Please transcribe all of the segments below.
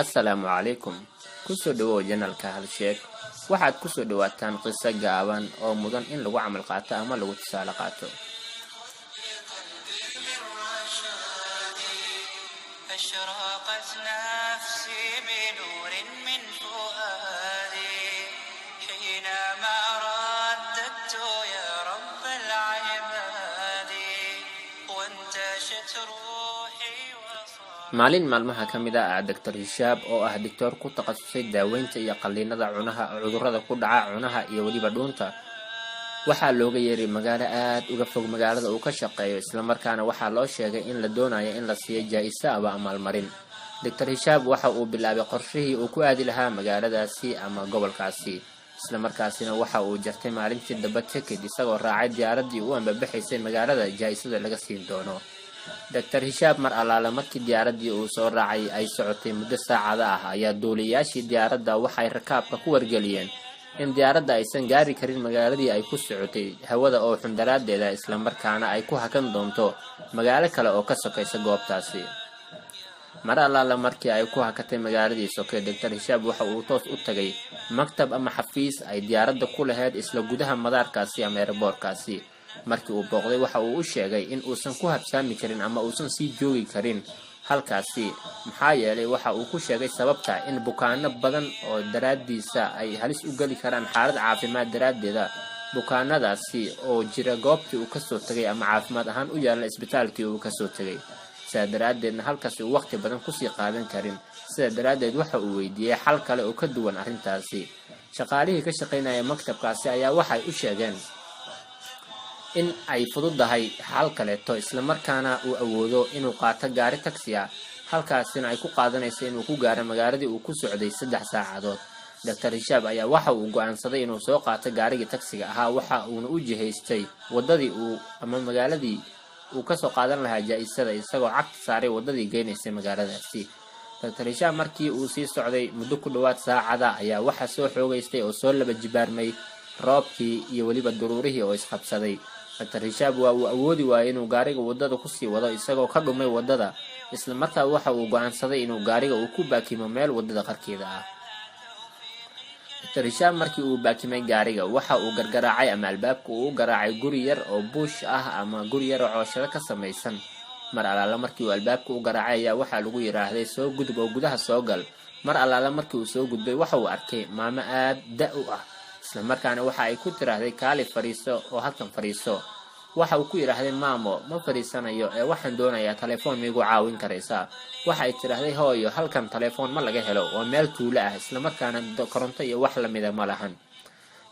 Assalaamu calaykum. Kusoo dhawow janalka Hal Sheeg. Waxaad kusoo dhawaataan qiso gaaban oo mudan in lagu camal qaato ama lagu tusaale qaato. أشرقت نفسي بنور من فؤادي حينما رددت يا رب العباد وانتشت روحي maalin maalmaha ka mid ah Dr. Hishaab oo ah doctor ku takhasusay daaweynta iyo qalliinada cudurrada ku dhaca cunaha iyo waliba dhuunta. waxaa looga yeeray magaalo aad uga fog magaalada uu ka shaqeeyo, isla markaana waxaa loo sheegay in la doonayo in la siiyo jaa-iso ama abaalmarin. Dr. Hishaab waxa uu bilaabay qorshihii uu ku aadi lahaa magaaladaasi ama gobolkaasi, isla markaasina waxa uu jartay maalintii daba ticket isagoo raacay diyaaradii u ambabaxaysay magaalada jaa-isada laga siin doono. Dr. Hishaab mar allaala markii diyaaradii uu soo raacay ay socotay muddo saacada ah ayaa duuliyayaashii diyaaradda waxay rakaabka ku wargeliyeen in diyaaradda aysan gaari karin magaaladii ay ku socotay hawada oo xun daraadeeda, isla markaana ay ku hakan doonto magaalo kale oo ka sokaysa goobtaasi. mar allaala markii ay ku hakatay magaaladii sokay, Dr. Hishaab waxa uu toos u tagay maktab ama xafiis ay diyaaradda ku lahayd isla gudaha madaarkaasi ama airportkaasi. markii uu booqday waxa uu u sheegay in uusan ku habsaami karin ama uusan sii joogi karin halkaasi, maxaa yeelay waxa uu ku sheegay sababta in bukaano badan oo daraadiisa ay halis u gali karaan xaalad caafimaad daraadeeda. bukaanadaasi oo jira goobtii uu kasoo tagay ama caafimaad ahaan u yaala isbitaalkii uu kasoo tagay, sidaa daraadeedna halkaasi uu waqti badan kusii qaadan karin. sidaa daraadeed waxa uu weydiiyey xal kale oo ka duwan arrintaasi. shaqaalihii ka shaqaynaya maktabkaasi ayaa waxay u sheegeen in ay fududahay xal kaleeto, isla markaana uu awoodo inuu qaato gaari taksi ah, halkaasina ay ku qaadanayso inuu ku gaaro magaaladii uu ku socday 3 saacadood. Dr. Hishaab ayaa waxa uu go'aansaday inuu soo qaato gaarigii taksiga ahaa, waxa uuna u jihaystay wadadii ama magaaladii uu ka soo qaadan lahaa jaa-isada, isagoo cagta saaray wadadii geynaysay magaaladaasi. Dr. Hishaab markii uu sii socday muddo ku dhawaad saacada ayaa waxa soo xoogaystay oo soo laba jibaarmay roobkii iyo waliba daruurihii oo isqabsaday. Dr. Hishaab waa uu awoodi waayay inuu gaariga wadada ku sii wado isagoo ka dhumay wadada, isla markaa waxa uu go'aansaday inuu gaariga uu ku baakimo meel wadada qarkeeda ah. Dr. Hishaab markii uu baakimay gaariga waxa uu gargaraacay ama albaabka uu garaacay guri yar oo buush ah ama guri yar oo cooshado ka samaysan. mar allaala markii uu albaabka u garaacay ayaa waxaa lagu yiraahday soo gudub oo gudaha soo gal. mar allaala markii uu soo gudbay waxa uu arkay maamo aad da' u ah, isla markaana waxa ay ku tiraahday kaali fariiso oo halkan fariiso. waxa uu ku yiraahday maamo ma fariisanayo ee waxaan doonayaa telefoon miigu caawin karaysaa. waxa ay tiraahday hooyo halkan telefoon ma laga helo, waa meel tuulo ah, isla markaana koronto iyo wax lamida ma lahan.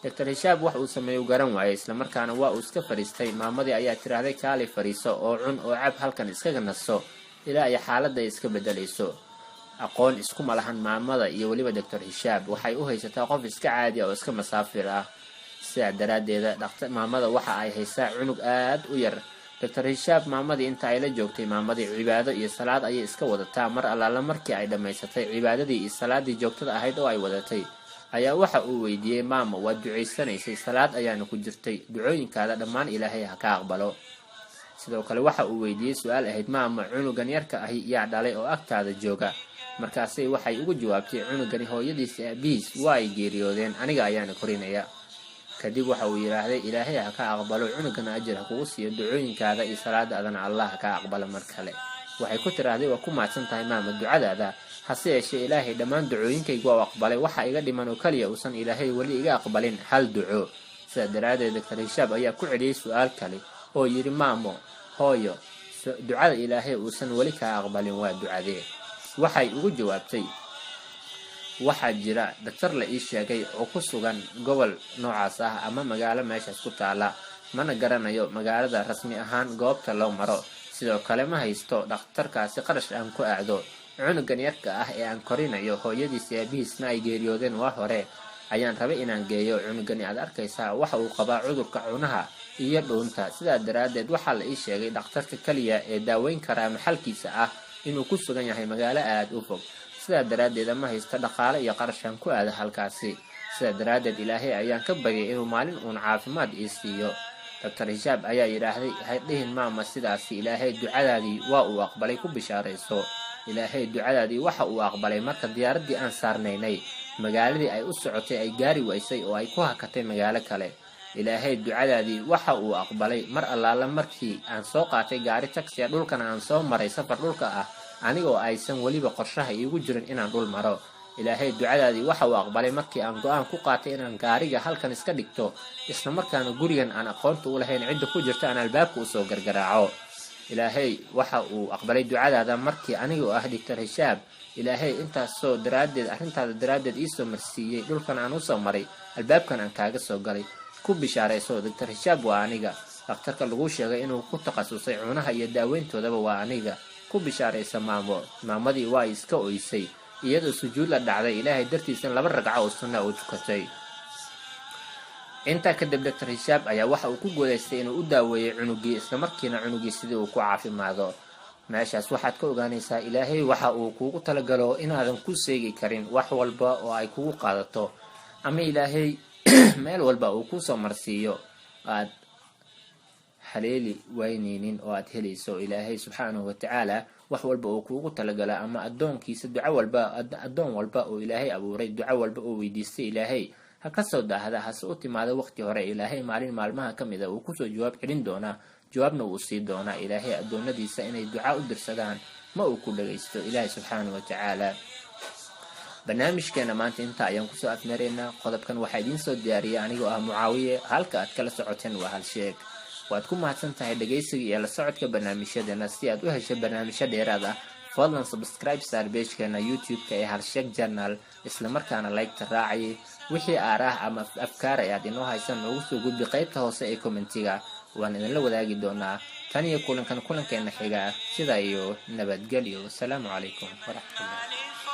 Dr. Hishaab wax uu sameeyo garan waayay, isla markaana waa uu iska fariistay. maamadii ayaa tiraahday kaali fariiso oo cun oo cab halkan iskaga naso ilaa ay xaaladda iska bedelayso. aqoon isku malahan maamada iyo waliba Dr. Hishaab waxay u haysataa qof iska caadi ah oo iska masaafir ah. sidaa daraadeeda maamada waxa ay haysaa cunug aad u yar. Dr. Hishaab maamadii inta ay la joogtay, maamadii cibaado iyo salaad ayay iska wadataa. mar allaala markii ay dhammaysatay cibaadadii iyo salaadii joogtada ahayd oo ay wadatay ayaa waxa uu weydiiyey maamo, waad ducaysanaysay, salaad ayaana ku jirtay, ducooyinkaada dhammaan ilaahay ha ka aqbalo. sidoo kale waxa uu weydiiyey su-aal ahayd maamo, cunugan yarka ahi yaa dhalay oo agtaada jooga? markaasay waxay ugu jawaabtay, cunugani hooyadiis aabihiis waa ay geeriyoodeen, aniga ayaana korinaya. kadib waxa uu yiraahday ilaahay ha ka aqbalo, cunugana ajir ha kugu siiyo, ducooyinkaada iyo salaadaadana allah ha ka aqbalo. mar kale waxay ku tiraahday waa ku mahadsan tahay maamo ducadaada, hase yeeshee ilaahay dhammaan ducooyinkaygu waa aqbalay, waxa iga dhiman oo kaliya uusan ilaahay weli iga aqbalin hal duco. sidaa daraadeed Dr. Hishaab ayaa ku celiyey su-aal kale oo yiri maamo, hooyo, ducada ilaahay uusan weli ka aqbalin waa ducadee? waxay ugu jawaabtay, waxaa jira daktar la ii sheegay oo ku sugan gobol noocaas ah ama magaalo meeshaas ku taala, mana garanayo magaalada rasmi ahaan goobta loo maro. sidoo kale ma haysto dhakhtarkaasi qarash aan ku aado. cunugan yarka ah ee aan korinayo hooyadiis aabihiisna ay geeriyoodeen waa hore ayaan rabay inaan geeyo. cunugani aad arkaysaa waxa uu qabaa cudurka cunaha iyo dhuunta. sidaa daraadeed waxaa la ii sheegay dhakhtarka kaliya ee daaweyn karaa maxalkiisa ah inuu ku sugan yahay magaalo aad u fog. sidaa daraadeed ma haysto dhaqaale iyo qarash aan ku aado halkaasi. sidaa daraadeed ilaahay ayaan ka baryay inuu maalin uun caafimaad ii siiyo. Dr. Hishaab ayaa yiraahday, hay dhihin maama sidaasi, ilaahay ducadaadii waa uu aqbalay, ku bishaarayso. ilaahay ducadaadii waxa uu aqbalay marka diyaaradii aan saarnaynay magaaladii ay u socotay ay gaari waysay oo ay ku hakatay magaalo kale. ilaahay ducadaadii waxa uu aqbalay mar allaala markii aan soo qaatay gaari taxi dhulkana aan soo maray safar dhulka ah anigoo aysan weliba qorshaha iigu jirin inaan dhul maro. ilaahay ducadaadii waxa uu aqbalay markii aan go-aan ku qaatay inaan gaariga halkan iska dhigto isla markaana gurigan aan aqoonta u lahayn cidda ku jirta aan albaabka usoo gargaraaco. ilaahay waxa uu aqbalay ducadaada markii aniga oo ah Dr. Hishaam ilaahay intaasoo arrintaada daraaddeed iisoo marsiiyey dhulkan aan usoo maray albaabkan aan kaaga soo galay. ku bishaarayso Dr. Hishaam waa aniga, dhakhtarka lagu sheegay inuu ku takhasusay cunaha iyo daaweyntoodaba waa aniga. ku bishaaraysa maamadii waa iska oysay iyadoo sujuud la dhacday ilaahay dartiisa 2 ragco oo sunna u tukatay. intaa kadib Dr. Hishaam ayaa waxa uu ku guuleystay inuu u daaweeyo cunugii isla markiina cunugii sidii uu ku caafimaado. meeshaas waxaad ka ogaanaysaa ilaahay waxa uu kuugu talagalo inaadan ku seegi karin wax walba oo ay kugu qaadato ama ilaahay meel walba uu ku soo marsiiyo aad haleeli wayneenin oo aad helayso. ilaahay subxaanahu wa tacaala wax walba uu kuugu talagala ama adoonkiisa adoon walba oo ilaahay abuuray duco walba oo weydiistay ilaahay ha ka soo daahda hase u timaado waqti hore ilaahay maalin maalmaha ka mid ah uu kusoo jawaab celin doonaa, jawaabna uu sii doonaa. ilaahay adoonadiisa inay duca u dirsadaan ma uu ku dhagaysto ilaahay subxaanahu wa tacaala. barnaamijkeena maanta inta ayaan kusoo afmeeraynaa. qodobkan waxaa idiin soo diyaariyay anigoo ah Mucaawiye, halka aad kala socoteen waa Halsheeg. waad ku mahadsan tahay dhagaysiga iyo la socodka barnaamijyadeena. si aad u hesho barnaamijyo dheeraad ah fadlan subscribe saar page-keena YouTube-ka ee Halsheeg Journal isla markaana like-ta raacay. wixii aaraah ama afkaar ayaad inoo haysan noogu soo gudbi qaybta hoose ee commentiga, waan idinla wadaagi doonaa. tan iyo kulankeena xiga sida iyo nabadgelyo. Assalaamu calaykum waraxmatullahi